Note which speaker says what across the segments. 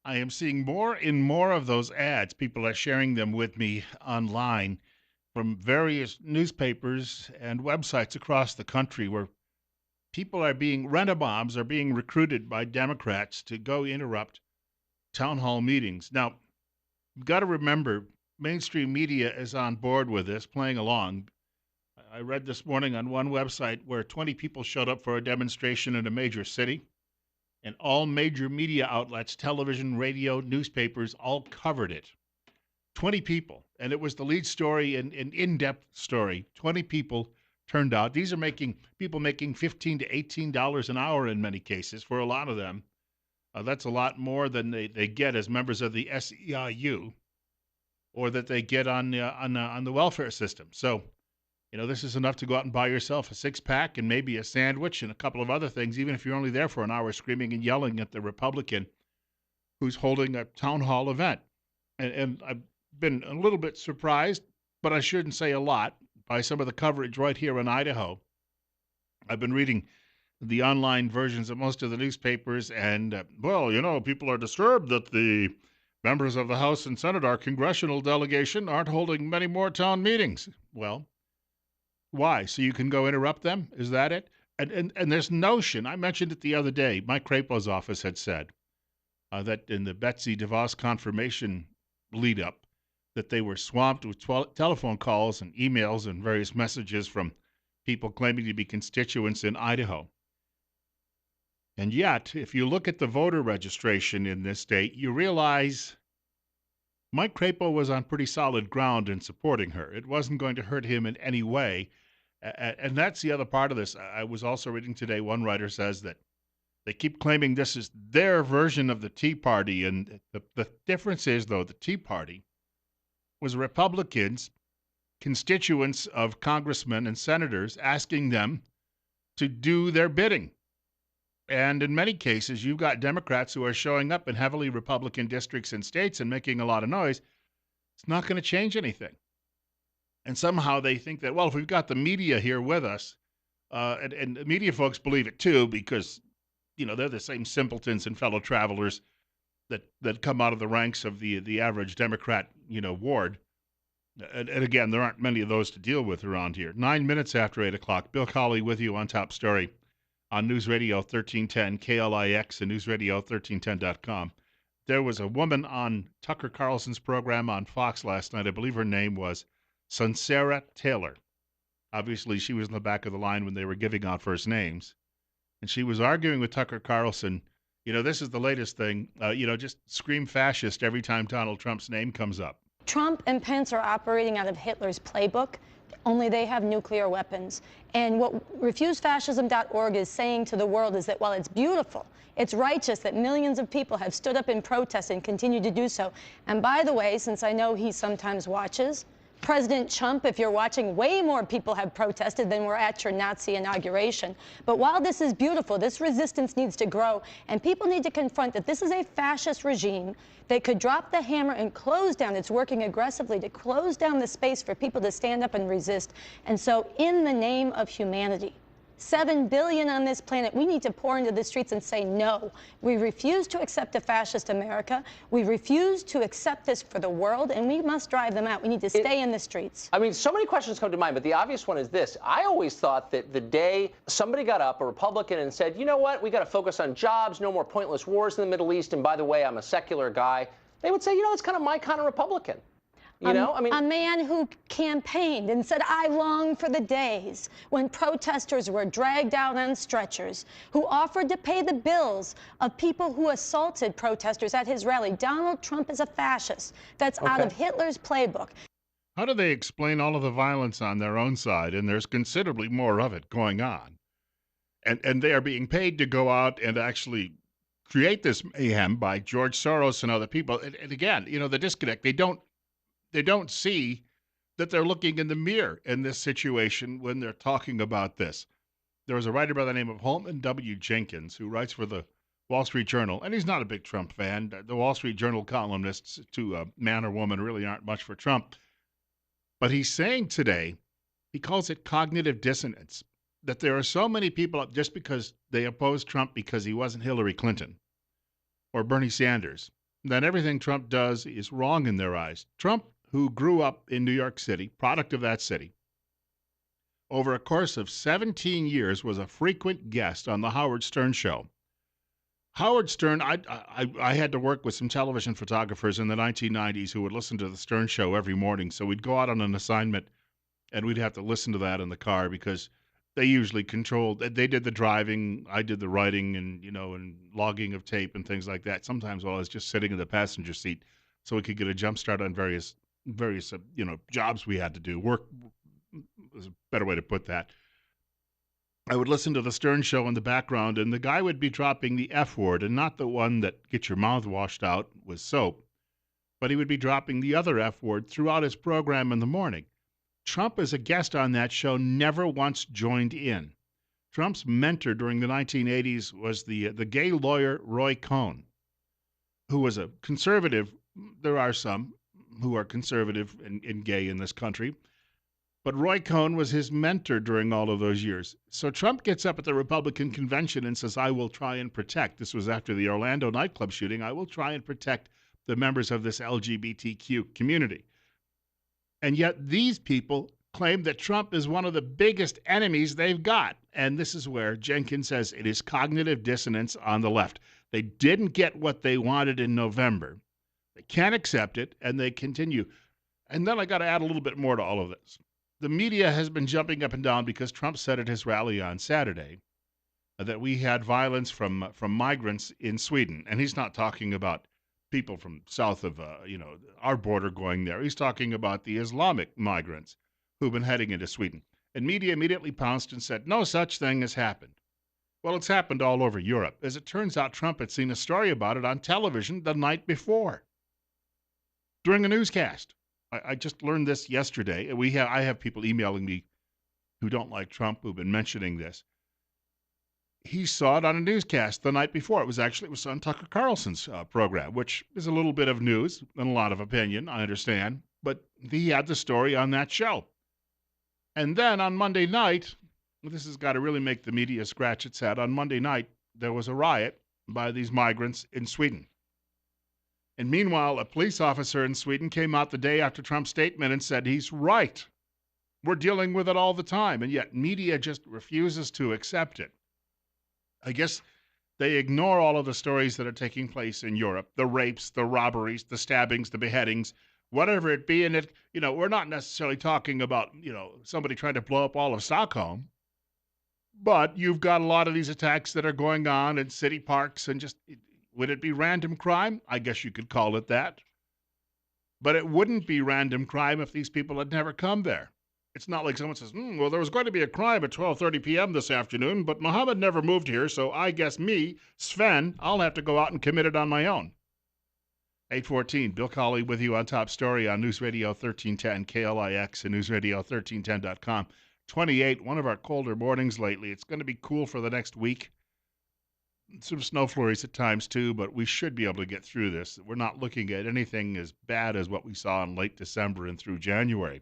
Speaker 1: I am seeing more and more of those ads. People are sharing them with me online from various newspapers and websites across the country where people are being rent-a-bombs are being recruited by Democrats to go interrupt town hall meetings. Now, you've got to remember mainstream media is on board with this, playing along. I read this morning on one website where 20 people showed up for a demonstration in a major city, and all major media outlets, television, radio, newspapers, all covered it. 20 people, and it was the lead story and an in-depth story. 20 people turned out. These are making people making $15 to $18 an hour in many cases for a lot of them. That's a lot more than they get as members of the SEIU or that they get on the welfare system. So, this is enough to go out and buy yourself a six-pack and maybe a sandwich and a couple of other things, even if you're only there for an hour screaming and yelling at the Republican who's holding a town hall event. And I've been a little bit surprised, but I shouldn't say a lot, by some of the coverage right here in Idaho. I've been reading the online versions of most of the newspapers, and, people are disturbed that the members of the House and Senate, our congressional delegation, aren't holding many more town meetings. Well, why? So you can go interrupt them? Is that it? And this notion, I mentioned it the other day, Mike Crapo's office had said that in the Betsy DeVos confirmation lead up, that they were swamped with telephone calls and emails and various messages from people claiming to be constituents in Idaho. And yet, if you look at the voter registration in this state, you realize Mike Crapo was on pretty solid ground in supporting her. It wasn't going to hurt him in any way. And that's the other part of this. I was also reading today, one writer says that they keep claiming this is their version of the Tea Party. And the difference is, though, the Tea Party was Republicans, constituents of congressmen and senators, asking them to do their bidding. And in many cases, you've got Democrats who are showing up in heavily Republican districts and states and making a lot of noise. It's not going to change anything. And somehow they think that, well, if we've got the media here with us, and the media folks believe it too, because, they're the same simpletons and fellow travelers that come out of the ranks of the average Democrat, ward. And again, there aren't many of those to deal with around here. 9 minutes after 8 o'clock, Bill Colley with you on Top Story on News Radio 1310, KLIX, and newsradio1310.com. There was a woman on Tucker Carlson's program on Fox last night. I believe her name was Sunsara Taylor. Obviously, she was in the back of the line when they were giving out first names. And she was arguing with Tucker Carlson. This is the latest thing. Just scream fascist every time Donald Trump's name comes up.
Speaker 2: Trump and Pence are operating out of Hitler's playbook, only they have nuclear weapons. And what refusefascism.org is saying to the world is that while it's beautiful, it's righteous that millions of people have stood up in protest and continue to do so. And by the way, since I know he sometimes watches, President Trump, if you're watching, way more people have protested than were at your Nazi inauguration. But while this is beautiful, this resistance needs to grow, and people need to confront that this is a fascist regime that could drop the hammer and close down. It's working aggressively to close down the space for people to stand up and resist. And so in the name of humanity, 7 billion on this planet, we need to pour into the streets and say no. We refuse to accept a fascist America. We refuse to accept this for the world, and we must drive them out. We need to stay in the streets.
Speaker 3: I mean, so many questions come to mind, but the obvious one is this. I always thought that the day somebody got up, a Republican, and said, you know what, we got to focus on jobs, no more pointless wars in the Middle East, and by the way, I'm a secular guy, they would say, it's kind of my kind of Republican.
Speaker 2: A man who campaigned and said, I long for the days when protesters were dragged out on stretchers, who offered to pay the bills of people who assaulted protesters at his rally. Donald Trump is a fascist. That's out of Hitler's playbook.
Speaker 1: How do they explain all of the violence on their own side? And there's considerably more of it going on. And they are being paid to go out and actually create this mayhem by George Soros and other people. And again, the disconnect. They don't see that they're looking in the mirror in this situation when they're talking about this. There was a writer by the name of Holman W. Jenkins who writes for the Wall Street Journal, and he's not a big Trump fan. The Wall Street Journal columnists, to man or woman, really aren't much for Trump. But he's saying today, he calls it cognitive dissonance, that there are so many people, just because they oppose Trump because he wasn't Hillary Clinton or Bernie Sanders, then everything Trump does is wrong in their eyes. Trump, who grew up in New York City, product of that city, over a course of 17 years was a frequent guest on the Howard Stern show. Howard Stern, I had to work with some television photographers in the 1990s who would listen to the Stern show every morning. So we'd go out on an assignment and we'd have to listen to that in the car because they usually controlled, they did the driving, I did the writing and logging of tape and things like that. Sometimes while I was just sitting in the passenger seat so we could get a jump start on various jobs we had to do. Work was a better way to put that. I would listen to the Stern show in the background, and the guy would be dropping the F word, and not the one that gets your mouth washed out with soap, but he would be dropping the other F word throughout his program in the morning. Trump, as a guest on that show, never once joined in. Trump's mentor during the 1980s was the gay lawyer Roy Cohn, who was a conservative. There are some who are conservative and gay in this country. But Roy Cohn was his mentor during all of those years. So Trump gets up at the Republican convention and says, I will try and protect. This was after the Orlando nightclub shooting. I will try and protect the members of this LGBTQ community. And yet these people claim that Trump is one of the biggest enemies they've got. And this is where Jenkins says it is cognitive dissonance on the left. They didn't get what they wanted in November. They can't accept it, and they continue. And then I got to add a little bit more to all of this. The media has been jumping up and down because Trump said at his rally on Saturday that we had violence from migrants in Sweden. And he's not talking about people from south of our border going there. He's talking about the Islamic migrants who've been heading into Sweden. And media immediately pounced and said, no such thing has happened. Well, it's happened all over Europe. As it turns out, Trump had seen a story about it on television the night before during a newscast. I just learned this yesterday. I have people emailing me who don't like Trump who've been mentioning this. He saw it on a newscast the night before. It was on Tucker Carlson's program, which is a little bit of news and a lot of opinion, I understand. But he had the story on that show. And then on Monday night, this has got to really make the media scratch its head. On Monday night, there was a riot by these migrants in Sweden. And meanwhile, a police officer in Sweden came out the day after Trump's statement and said, he's right. We're dealing with it all the time. And yet media just refuses to accept it. I guess they ignore all of the stories that are taking place in Europe, the rapes, the robberies, the stabbings, the beheadings, whatever it be. And we're not necessarily talking about, somebody trying to blow up all of Stockholm. But you've got a lot of these attacks that are going on in city parks and just... Would it be random crime? I guess you could call it that. But it wouldn't be random crime if these people had never come there. It's not like someone says, well, there was going to be a crime at 12:30 p.m. this afternoon, but Mohammed never moved here, so I guess me, Sven, I'll have to go out and commit it on my own. 8:14, Bill Colley with you on Top Story on News Radio 1310, KLIX, and newsradio1310.com. 28, one of our colder mornings lately. It's going to be cool for the next week. Some snow flurries at times too, but we should be able to get through this. We're not looking at anything as bad as what we saw in late December and through January.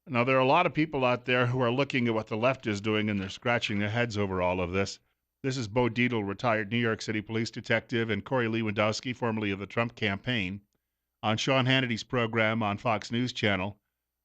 Speaker 1: Now, there are a lot of people out there who are looking at what the left is doing, and they're scratching their heads over all of this. This is Bo Dietl, retired New York City police detective, and Corey Lewandowski, formerly of the Trump campaign, on Sean Hannity's program on Fox News Channel.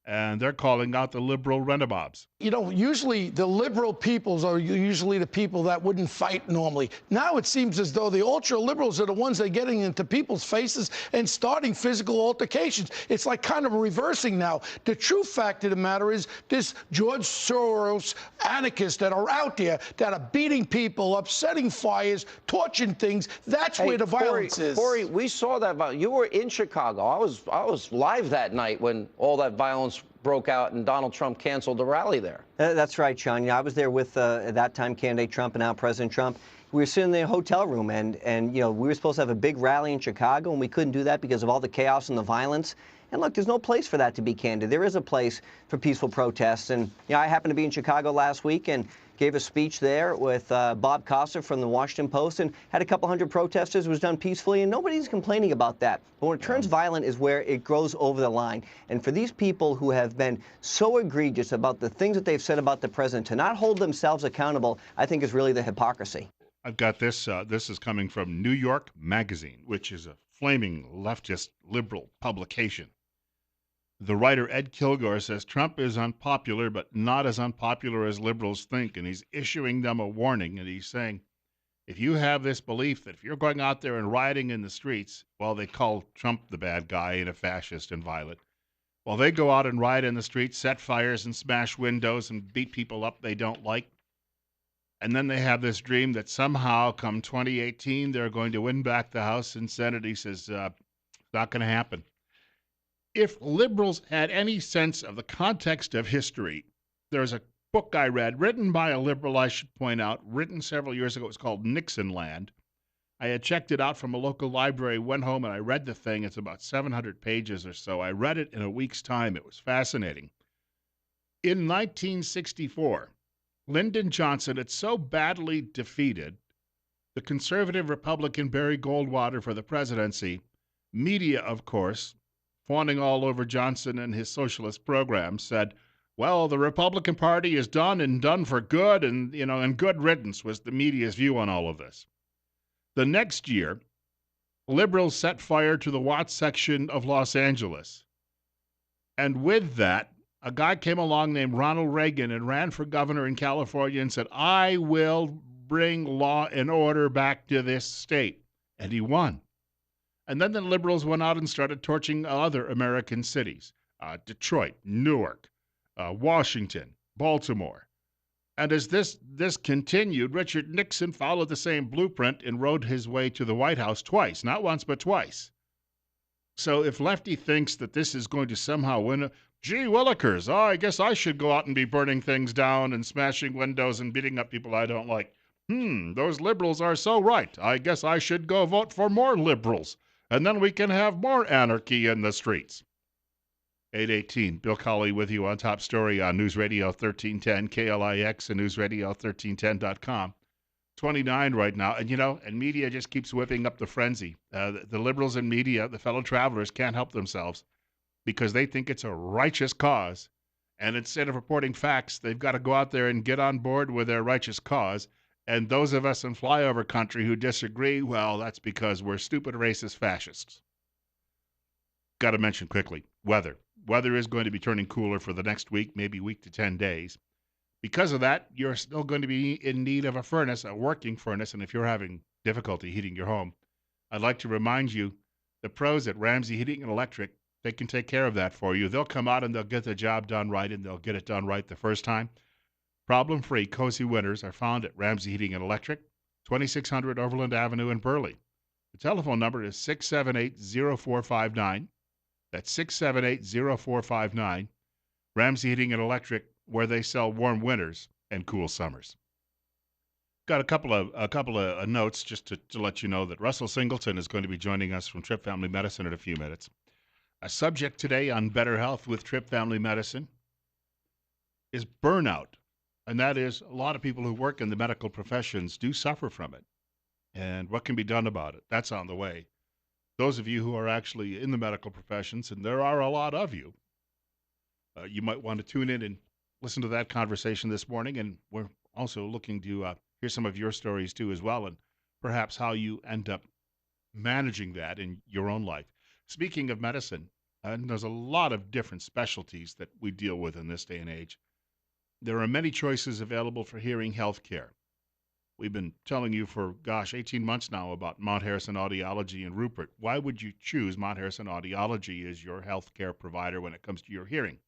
Speaker 1: And they're calling out the liberal renabobs.
Speaker 4: Usually the liberal peoples are usually the people that wouldn't fight normally. Now it seems as though the ultra-liberals are the ones that are getting into people's faces and starting physical altercations. It's like kind of reversing now. The true fact of the matter is this George Soros anarchists that are out there that are beating people, upsetting fires, torching things. That's where the violence is.
Speaker 3: Corey, we saw that. You were in Chicago. I was live that night when all that violence broke out and Donald Trump canceled the rally there.
Speaker 5: That's right, Sean. I was there with at that time candidate Trump and now President Trump. We were sitting in the hotel room and we were supposed to have a big rally in Chicago, and we couldn't do that because of all the chaos and the violence. And look, there's no place for that, to be candid. There is a place for peaceful protests. And I happened to be in Chicago last week and gave a speech there with Bob Costas from the Washington Post and had a couple hundred protesters. It was done peacefully, and nobody's complaining about that. But when it turns violent is where it goes over the line. And for these people who have been so egregious about the things that they've said about the president, to not hold themselves accountable, I think is really the hypocrisy.
Speaker 1: I've got this. This is coming from New York Magazine, which is a flaming leftist liberal publication. The writer Ed Kilgore says Trump is unpopular, but not as unpopular as liberals think. And he's issuing them a warning. And he's saying, if you have this belief that if you're going out there and rioting in the streets, well, they call Trump the bad guy and a fascist and violent. Well, they go out and riot in the streets, set fires and smash windows and beat people up they don't like. And then they have this dream that somehow, come 2018, they're going to win back the House and Senate. He says, it's not going to happen. If liberals had any sense of the context of history, there's a book I read, written by a liberal, I should point out, written several years ago. It's called Nixon Land. I had checked it out from a local library, went home, and I read the thing. It's about 700 pages or so. I read it in a week's time. It was fascinating. In 1964, Lyndon Johnson had so badly defeated the conservative Republican Barry Goldwater for the presidency, media, of course, fawning all over Johnson and his socialist programs, said, well, the Republican Party is done and done for good, and good riddance was the media's view on all of this. The next year, liberals set fire to the Watts section of Los Angeles. And with that, a guy came along named Ronald Reagan and ran for governor in California and said, I will bring law and order back to this state. And he won. And then the liberals went out and started torching other American cities, Detroit, Newark, Washington, Baltimore. And as this continued, Richard Nixon followed the same blueprint and rode his way to the White House twice, not once, but twice. So if Lefty thinks that this is going to somehow win, gee willikers, I guess I should go out and be burning things down and smashing windows and beating up people I don't like. Those liberals are so right. I guess I should go vote for more liberals, and then we can have more anarchy in the streets. 818, Bill Colley with you on Top Story on News Radio 1310, KLIX, and newsradio1310.com. 29 right now, and media just keeps whipping up the frenzy. The liberals in media, the fellow travelers, can't help themselves because they think it's a righteous cause. And instead of reporting facts, they've got to go out there and get on board with their righteous cause. And those of us in flyover country who disagree, well, that's because we're stupid, racist fascists. Got to mention quickly, weather. Weather is going to be turning cooler for the next week, maybe week to 10 days. Because of that, you're still going to be in need of a furnace, a working furnace, and if you're having difficulty heating your home, I'd like to remind you, the pros at Ramsey Heating and Electric, they can take care of that for you. They'll come out and they'll get the job done right, and they'll get it done right the first time. Problem-free, cozy winters are found at Ramsey Heating and Electric, 2600 Overland Avenue in Burley. The telephone number is 678-0459. That's 678-0459. Ramsey Heating and Electric, where they sell warm winters and cool summers. Got a couple of notes just to let you know that Russell Singleton is going to be joining us from Tripp Family Medicine in a few minutes. A subject today on Better Health with Tripp Family Medicine is burnout. And that is, a lot of people who work in the medical professions do suffer from it. And what can be done about it? That's on the way. Those of you who are actually in the medical professions, and there are a lot of you, you might want to tune in and listen to that conversation this morning. And we're also looking to hear some of your stories too as well, and perhaps how you end up managing that in your own life. Speaking of medicine, and there's a lot of different specialties that we deal with in this day and age. There are many choices available for hearing health care. We've been telling you for, 18 months now about Mount Harrison Audiology and Rupert. Why would you choose Mount Harrison Audiology as your health care provider when it comes to your hearing?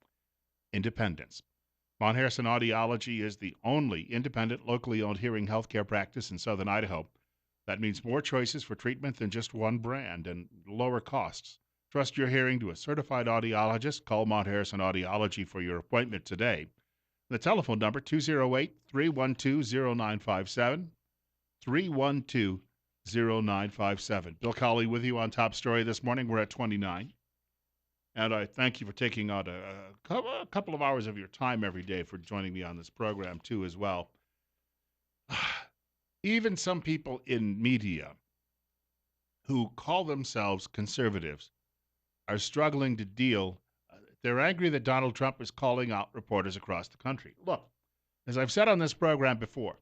Speaker 1: Independence. Mount Harrison Audiology is the only independent, locally owned hearing healthcare practice in southern Idaho. That means more choices for treatment than just one brand and lower costs. Trust your hearing to a certified audiologist. Call Mount Harrison Audiology for your appointment today. The telephone number, 208-312-0957, 312-0957. Bill Colley with you on Top Story this morning. We're at 29. And I thank you for taking out a couple of hours of your time every day for joining me on this program, too, as well. Even some people in media who call themselves conservatives are struggling to deal. They're angry that Donald Trump is calling out reporters across the country. Look, as I've said on this program before,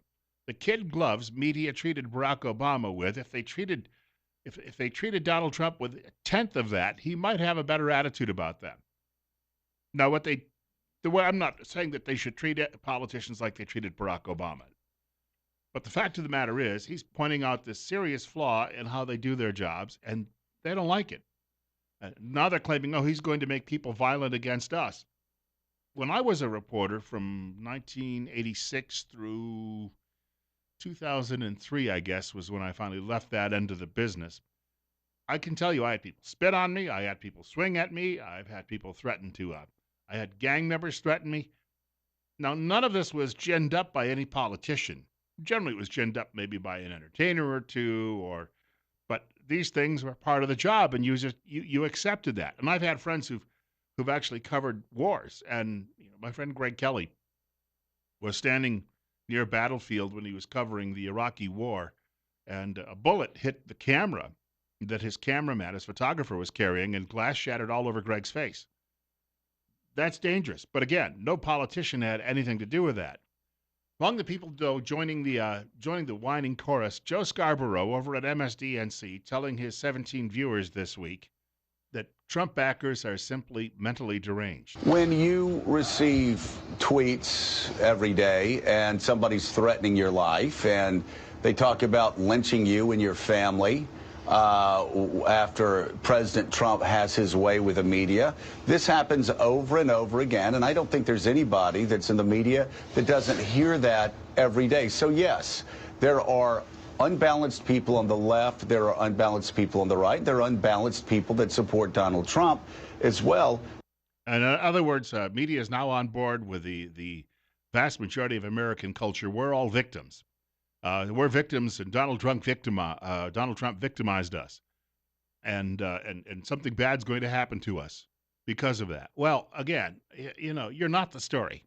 Speaker 1: the kid gloves media treated Barack Obama with, if they treated Donald Trump with a tenth of that, he might have a better attitude about them. Now, the way I'm not saying that they should treat politicians like they treated Barack Obama, but the fact of the matter is, he's pointing out this serious flaw in how they do their jobs, and they don't like it. Now they're claiming, oh, he's going to make people violent against us. When I was a reporter from 1986 through 2003, I guess, was when I finally left that end of the business. I can tell you I had people spit on me. I had people swing at me. I've had people threaten to, I had gang members threaten me. Now, none of this was ginned up by any politician. Generally, it was ginned up maybe by an entertainer or two, but these things were part of the job, and you accepted that. And I've had friends who've actually covered wars, and my friend Greg Kelley was standing near a battlefield when he was covering the Iraqi war, and a bullet hit the camera that his cameraman, his photographer, was carrying, and glass shattered all over Greg's face. That's dangerous. But again, no politician had anything to do with that. Among the people, though, joining the whining chorus, Joe Scarborough over at MSDNC telling his 17 viewers this week that Trump backers are simply mentally deranged.
Speaker 6: When you receive tweets every day and somebody's threatening your life and they talk about lynching you and your family after President Trump has his way with the media, this happens over and over again, and I don't think there's anybody that's in the media that doesn't hear that every day. So yes, there are unbalanced people on the left, there are unbalanced people on the right, there are unbalanced people that support Donald Trump as well.
Speaker 1: And in other words, media is now on board with the vast majority of American culture. We're all victims. We're victims, and Donald Trump victimized us, and something bad's going to happen to us because of that. Well, again, you're not the story.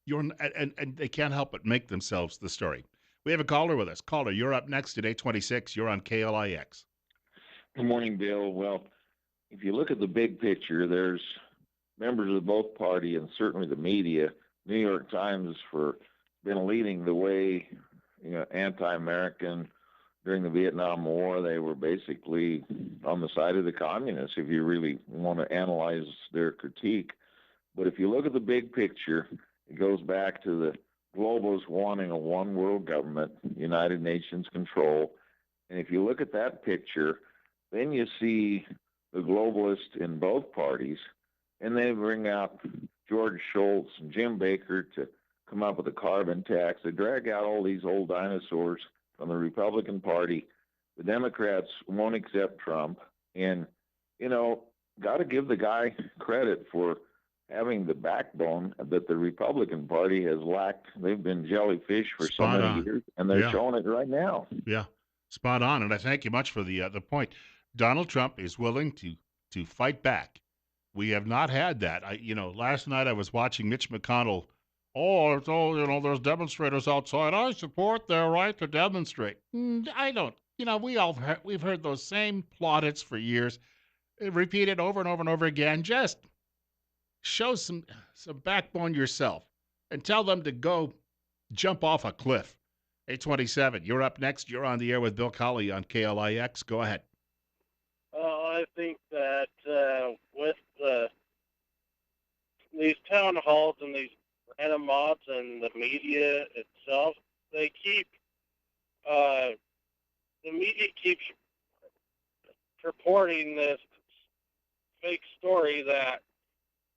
Speaker 1: And they can't help but make themselves the story. We have a caller with us. Caller, you're up next at 826. You're on KLIX.
Speaker 7: Good morning, Bill. Well, if you look at the big picture, there's members of both party and certainly the media. New York Times for been leading the way, anti-American during the Vietnam War. They were basically on the side of the communists, if you really want to analyze their critique. But if you look at the big picture, it goes back to the globalists wanting a one world government, United Nations control. And if you look at that picture, then you see the globalists in both parties, and they bring out George Shultz and Jim Baker to come up with a carbon tax. They drag out all these old dinosaurs from the Republican Party. The Democrats won't accept Trump. And, got to give the guy credit for having the backbone that the Republican Party has lacked. They've been jellyfish for so many years, and they're showing it right now.
Speaker 1: Yeah, spot on. And I thank you much for the point. Donald Trump is willing to fight back. We have not had that. Last night I was watching Mitch McConnell. Oh, there's demonstrators outside. I support their right to demonstrate. I don't. We've heard those same plaudits for years, repeated over and over and over again. Just show some backbone yourself and tell them to go jump off a cliff. 827, you're up next. You're on the air with Bill Colley on KLIX. Go ahead.
Speaker 8: I think that with these town halls and these random mobs and the media itself, the media keeps purporting this fake story that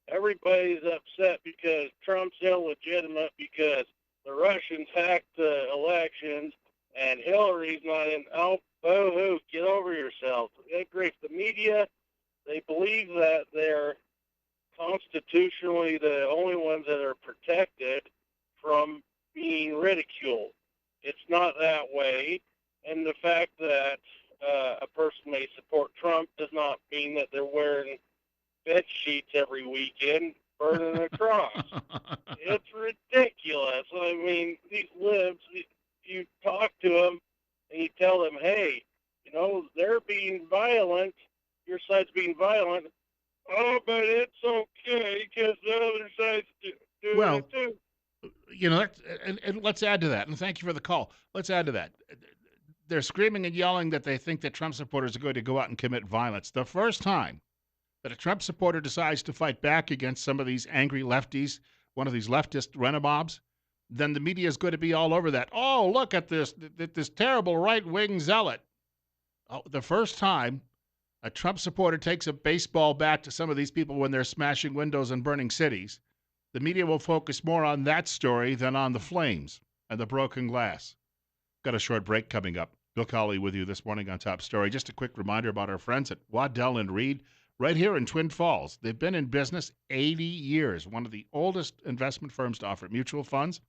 Speaker 8: everybody's upset because Trump's illegitimate because the Russians hacked the elections and Hillary's not in. Oh, boo-hoo, get over yourself. Great. The media, they believe that they're constitutionally the only ones that are protected from being ridiculed. It's not that way. And the fact that a person may support Trump does not mean that they're wearing bed sheets every weekend burning a cross. It's ridiculous. I mean, these libs, you talk to them and you tell them, hey, they're being violent. Your side's being violent. Oh, but it's okay because the other side's doing it too.
Speaker 1: And let's add to that. And thank you for the call. Let's add to that. They're screaming and yelling that they think that Trump supporters are going to go out and commit violence. The first time that a Trump supporter decides to fight back against some of these angry lefties, one of these leftist renegades, then the media is going to be all over that. Oh, look at this terrible right-wing zealot. Oh, the first time a Trump supporter takes a baseball bat to some of these people when they're smashing windows and burning cities, the media will focus more on that story than on the flames and the broken glass. Got a short break coming up. Bill Colley with you this morning on Top Story. Just a quick reminder about our friends at Waddell & Reed right here in Twin Falls. They've been in business 80 years, one of the oldest investment firms to offer mutual funds.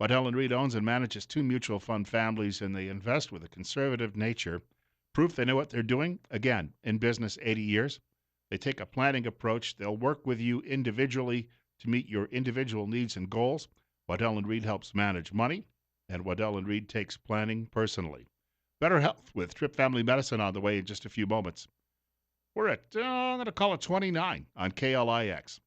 Speaker 1: Waddell & Reed owns and manages 2 mutual fund families, and they invest with a conservative nature. Proof they know what they're doing. Again, in business 80 years. They take a planning approach. They'll work with you individually to meet your individual needs and goals. Waddell & Reed helps manage money, and Waddell & Reed takes planning personally. Better health with Trip Family Medicine on the way in just a few moments. We're at, I'm going to call it 29 on KLIX.